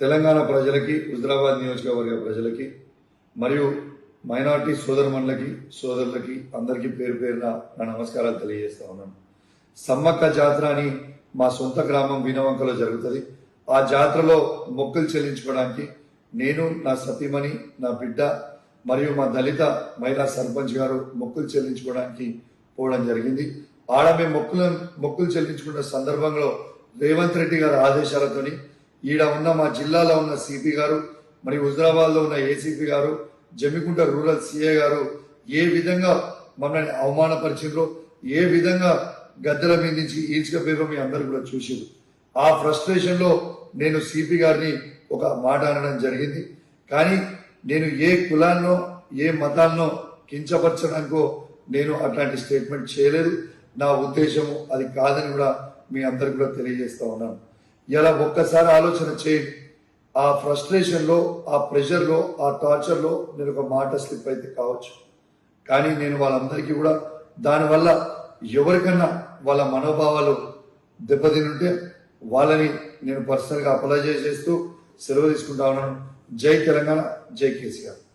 తెలంగాణ ప్రజలకి, హుజరాబాద్ నియోజకవర్గ ప్రజలకి మరియు మైనార్టీ సోదరుమణులకి, సోదరులకి అందరికీ పేరు పేరున నా నమస్కారాలు తెలియజేస్తా ఉన్నాను. సమ్మక్క జాతర అని మా సొంత గ్రామం వీణవంకలో జరుగుతుంది. ఆ జాతరలో మొక్కులు చెల్లించుకోవడానికి నేను, నా సతీమణి, నా బిడ్డ మరియు మా దళిత మహిళా సర్పంచ్ గారు మొక్కులు చెల్లించుకోవడానికి పోవడం జరిగింది. ఆడ మేము మొక్కులు చెల్లించుకున్న సందర్భంలో రేవంత్ రెడ్డి గారి ఆదేశాలతోని ఈడ ఉన్న మా జిల్లాలో ఉన్న సిపి గారు మరియు హుజరాబాద్లో ఉన్న ఏసీపీ గారు, జమ్మికుంట రూరల్ సిఐ గారు ఏ విధంగా మమ్మల్ని అవమానపరిచిండ్రో, ఏ విధంగా గద్దెల మీద నుంచి ఈడ్చుకపోయారో మీ అందరూ కూడా చూసారు. ఆ ఫ్రస్ట్రేషన్ లో నేను సిపి గారిని ఒక మాట అనడం జరిగింది. కానీ నేను ఏ కులాన్నో ఏ మతాన్నో కించపరచడానికో నేను అట్లాంటి స్టేట్మెంట్ చేయలేదు. నా ఉద్దేశము అది కాదని కూడా మీ అందరికి కూడా తెలియజేస్తా ఉన్నాను. ఇలా ఒక్కసారి ఆలోచన చేయండి. ఆ ఫ్రస్ట్రేషన్లో, ఆ ప్రెషర్లో, ఆ టార్చర్లో నేను ఒక మాట స్లిప్ అయితే కావచ్చు. కానీ నేను వాళ్ళందరికీ కూడా దానివల్ల ఎవరికన్నా వాళ్ళ మనోభావాలు దెబ్బతినుంటే వాళ్ళని నేను పర్సనల్గా అపాలజైజ్ చేస్తూ సెలవు తీసుకుంటా ఉన్నాను. జై తెలంగాణ, జై కేసీఆర్.